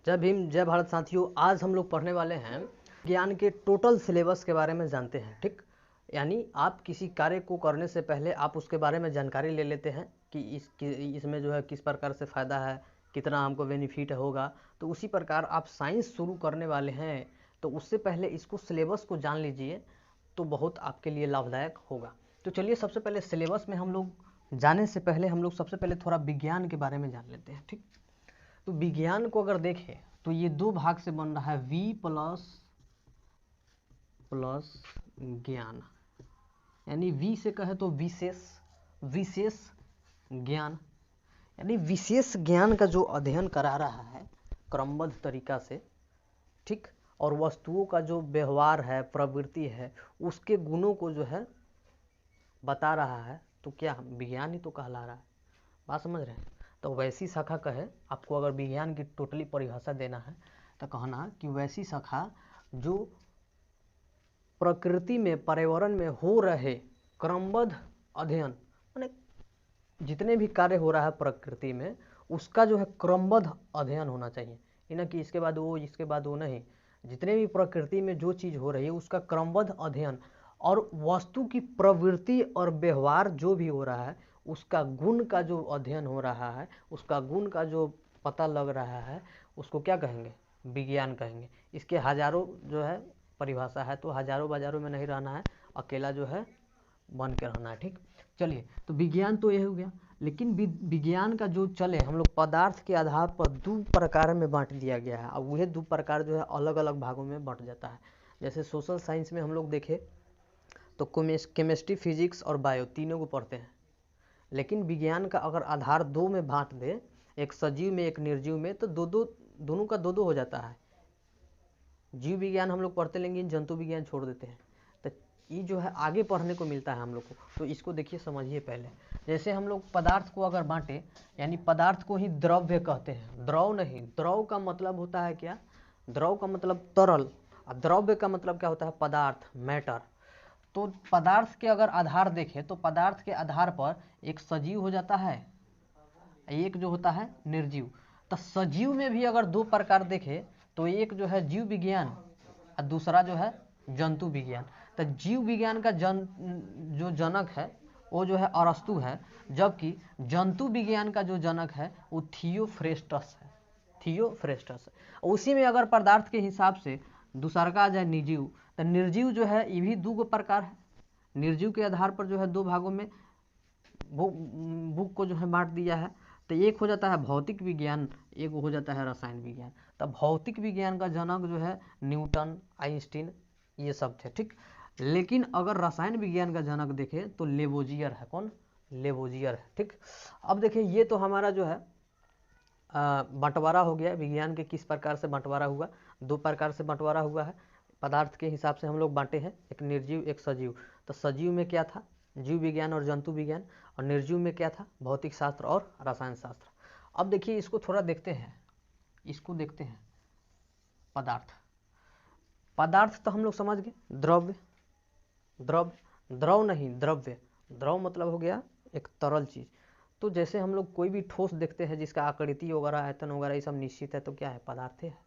जय भीम, जय भारत साथियों। आज हम लोग पढ़ने वाले हैं ज्ञान के टोटल सिलेबस के बारे में जानते हैं। ठीक, यानी आप किसी कार्य को करने से पहले आप उसके बारे में जानकारी ले लेते हैं कि इसमें जो है किस प्रकार से फ़ायदा है, कितना हमको बेनिफिट होगा। तो उसी प्रकार आप साइंस शुरू करने वाले हैं तो उससे पहले इसको सिलेबस को जान लीजिए तो बहुत आपके लिए लाभदायक होगा। तो चलिए, सबसे पहले सिलेबस में हम लोग जाने से पहले हम लोग सबसे पहले थोड़ा विज्ञान के बारे में जान लेते हैं। ठीक, तो विज्ञान को अगर देखें तो ये दो भाग से बन रहा है, वी प्लस ज्ञान, यानी वी से कहे तो विशेष ज्ञान, यानी विशेष ज्ञान का जो अध्ययन करा रहा है क्रमबद्ध तरीका से। ठीक, और वस्तुओं का जो व्यवहार है, प्रवृत्ति है, उसके गुणों को जो है बता रहा है, तो क्या विज्ञान ही तो कहला रहा है। बात समझ रहे हैं? तो वैसी शाखा कहे, आपको अगर विज्ञान की टोटली परिभाषा देना है तो कहना कि वैसी शाखा जो प्रकृति में, पर्यावरण में हो रहे क्रमबद्ध अध्ययन, माने जितने भी कार्य हो रहा है प्रकृति में उसका जो है क्रमबद्ध अध्ययन होना चाहिए। ये ना कि इसके बाद वो, इसके बाद वो, नहीं। जितने भी प्रकृति में जो चीज़ हो रही है उसका क्रमबद्ध अध्ययन, और वस्तु की प्रवृत्ति और व्यवहार जो भी हो रहा है उसका गुण का जो अध्ययन हो रहा है, उसका गुण का जो पता लग रहा है, उसको क्या कहेंगे? विज्ञान कहेंगे। इसके हजारों जो है परिभाषा है, तो हजारों बाजारों में नहीं रहना है, अकेला जो है बन के रहना है। ठीक, चलिए, तो विज्ञान तो ये हो गया। लेकिन विज्ञान का जो चले, हम लोग पदार्थ के आधार पर दो प्रकार में बांट दिया गया है, और वह दो प्रकार जो है अलग अलग भागों में बांट जाता है। जैसे सोशल साइंस में हम लोग देखें तो केमिस्ट्री, फिजिक्स और बायो तीनों को पढ़ते हैं। लेकिन विज्ञान का अगर आधार दो में बांट दे, एक सजीव में एक निर्जीव में, तो दोनों का दो हो जाता है। जीव विज्ञान हम लोग पढ़ते, लेकिन जंतु विज्ञान छोड़ देते हैं। तो ये जो है आगे पढ़ने को मिलता है हम लोग को, तो इसको देखिए, समझिए पहले। जैसे हम लोग पदार्थ को अगर बांटे, यानी पदार्थ को ही द्रव्य कहते हैं। द्रव नहीं, द्रव का मतलब होता है क्या? द्रव का मतलब तरल, और द्रव्य का मतलब क्या होता है? पदार्थ, मैटर। तो पदार्थ के अगर आधार देखें तो पदार्थ के आधार पर एक सजीव हो जाता है, एक जो होता है निर्जीव। तो सजीव में भी अगर दो प्रकार देखें तो एक जो है जीव विज्ञान और दूसरा जो है जंतु विज्ञान। तो जीव विज्ञान का जो जनक है वो जो है अरस्तु है, जबकि जंतु विज्ञान का जो जनक है वो थियोफ्रेस्टस है। उसी में अगर पदार्थ के हिसाब से दूसरा का आ जाए निर्जीव, तो निर्जीव जो है ये भी दो प्रकार है। निर्जीव के आधार पर जो है दो भागों में बुक को जो है बांट दिया है। तो एक हो जाता है भौतिक विज्ञान, एक हो जाता है रसायन विज्ञान। तब भौतिक विज्ञान का जनक जो है न्यूटन, आइंस्टीन, ये सब थे। ठीक, लेकिन अगर रसायन विज्ञान का जनक देखें तो लेवोजियर है। कौन? लेवोजियर है। ठीक, अब देखिए, ये तो हमारा जो है बंटवारा हो गया। विज्ञान के किस प्रकार से बंटवारा हुआ? दो प्रकार से बंटवारा हुआ है। पदार्थ के हिसाब से हम लोग बांटे हैं, एक निर्जीव एक सजीव। तो सजीव में क्या था? जीव विज्ञान और जंतु विज्ञान। और निर्जीव में क्या था? भौतिक शास्त्र और रसायन शास्त्र। अब देखिए, इसको थोड़ा देखते हैं, इसको देखते हैं। पदार्थ तो हम लोग समझ गए, द्रव नहीं, द्रव्य। द्रव मतलब हो गया एक तरल चीज। तो जैसे हम लोग कोई भी ठोस देखते हैं जिसका आकृति वगैरह, आयतन वगैरह ये सब निश्चित है, तो क्या है? पदार्थ है।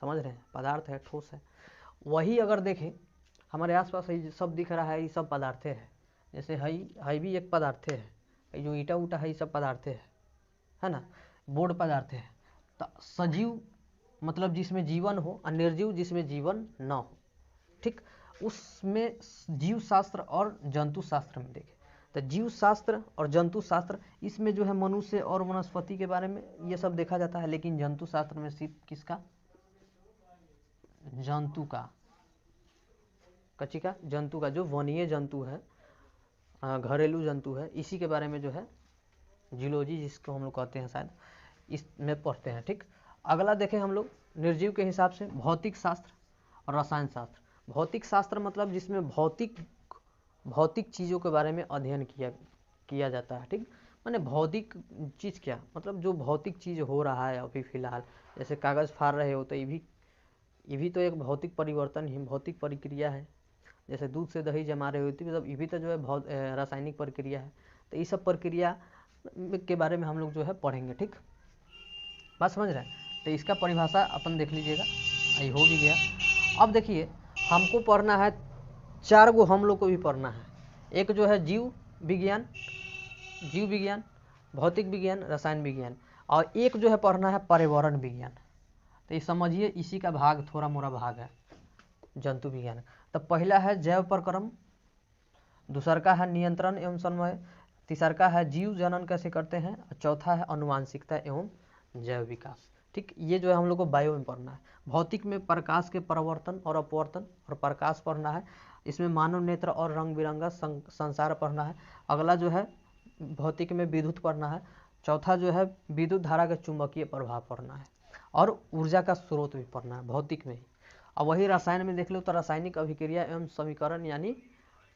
समझ रहे हैं? पदार्थ है, ठोस है। वही अगर देखें हमारे आसपास ये सब दिख रहा है, ये सब पदार्थ है। जैसे हई भी एक पदार्थ है, ये जो ईटा उटा है ये सब पदार्थ है ना, बोर्ड पदार्थ है। तो सजीव मतलब जिसमें जीवन हो, और निर्जीव जिसमें जीवन न हो। ठीक, उसमें जीव शास्त्र और जंतु शास्त्र में देखें तो जीव शास्त्र और जंतु शास्त्र, इसमें जो है मनुष्य और वनस्पति के बारे में ये सब देखा जाता है। लेकिन जंतु शास्त्र में सिर्फ किसका? जंतु का, कच्ची का, जंतु का, जो वनीय जंतु है, घरेलू जंतु है, इसी के बारे में जो है जियोलॉजी जिसको हम लोग कहते हैं शायद, इसमें पढ़ते हैं। ठीक, अगला देखें हम लोग निर्जीव के हिसाब से भौतिक शास्त्र और रसायन शास्त्र। भौतिक शास्त्र मतलब जिसमें भौतिक चीज़ों के बारे में अध्ययन किया जाता है। ठीक, माने भौतिक चीज़ क्या मतलब? जो भौतिक चीज़ हो रहा है अभी फिलहाल, जैसे कागज़ फाड़ रहे हो तो ये भी तो एक भौतिक परिवर्तन ही, भौतिक प्रक्रिया है। जैसे दूध से दही जमा रहे होती, मतलब ये भी तो जो है रासायनिक प्रक्रिया है। तो ये सब प्रक्रिया के बारे में हम लोग जो है पढ़ेंगे। ठीक, बात समझ रहे हैं? तो इसका परिभाषा अपन देख लीजिएगा, आई हो भी गया। अब देखिए हमको पढ़ना है 4 गो, हम लोग को भी पढ़ना है। एक जो है जीव विज्ञान, भौतिक विज्ञान, रसायन विज्ञान, और एक जो है पढ़ना है पर्यावरण विज्ञान। तो ये समझिए इसी का भाग थोड़ा मोड़ा भाग है जंतु विज्ञान। तो पहला है जैव प्रक्रम, दूसरा का है नियंत्रण एवं समन्वय, तीसरा का है जीव जनन कैसे करते हैं, और चौथा है अनुवांशिकता एवं जैव विकास। ठीक, ये जो है हम लोग को बायो में पढ़ना है। भौतिक में प्रकाश के परिवर्तन और अपवर्तन और प्रकाश पढ़ना है। इसमें मानव नेत्र और रंग बिरंगा संसार पढ़ना है। अगला जो है भौतिक में विद्युत पढ़ना है। चौथा जो है विद्युत धारा का चुंबकीय प्रभाव पढ़ना है, और ऊर्जा का स्रोत भी पढ़ना है भौतिक में ही। अब वही रसायन में देख लो तो रासायनिक अभिक्रिया एवं समीकरण यानी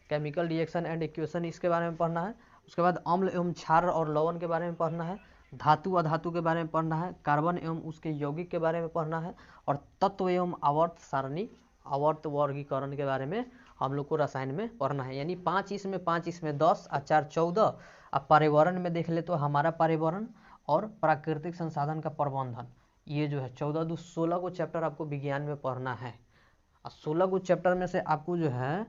केमिकल रिएक्शन एंड इक्वेशन, इसके बारे में पढ़ना है। उसके बाद अम्ल एवं क्षार और लवण के बारे में पढ़ना है। धातु अधातु के बारे में पढ़ना है। कार्बन एवं उसके यौगिक के बारे में पढ़ना है। और तत्व एवं आवर्त सारणी, आवर्त वर्गीकरण के बारे में हम लोग को रसायन में पढ़ना है। यानी 5 इसमें 10 और 4 14। अब पर्यावरण में देख ले तो हमारा पर्यावरण और प्राकृतिक संसाधन का प्रबंधन, ये जो है 14 दो 16 को चैप्टर आपको विज्ञान में पढ़ना है। और 16 को चैप्टर में से आपको जो है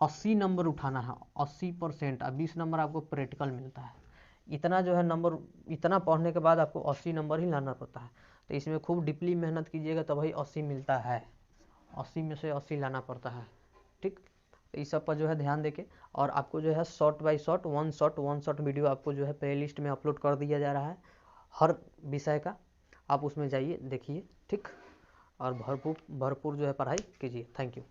80 नंबर उठाना है, 80%, और 20 नंबर आपको प्रैक्टिकल मिलता है। इतना जो है नंबर, इतना पढ़ने के बाद आपको 80 नंबर ही लाना पड़ता है। तो इसमें खूब डीपली मेहनत कीजिएगा तब ही 80 मिलता है, 80 में से 80 लाना पड़ता है। ठीक, तो इस सब पर जो है ध्यान देके, और आपको जो है short by short, one shot video आपको जो है प्लेलिस्ट में अपलोड कर दिया जा रहा है हर विषय का। आप उसमें जाइए देखिए, ठीक, और भरपूर जो है पढ़ाई कीजिए। Thank you.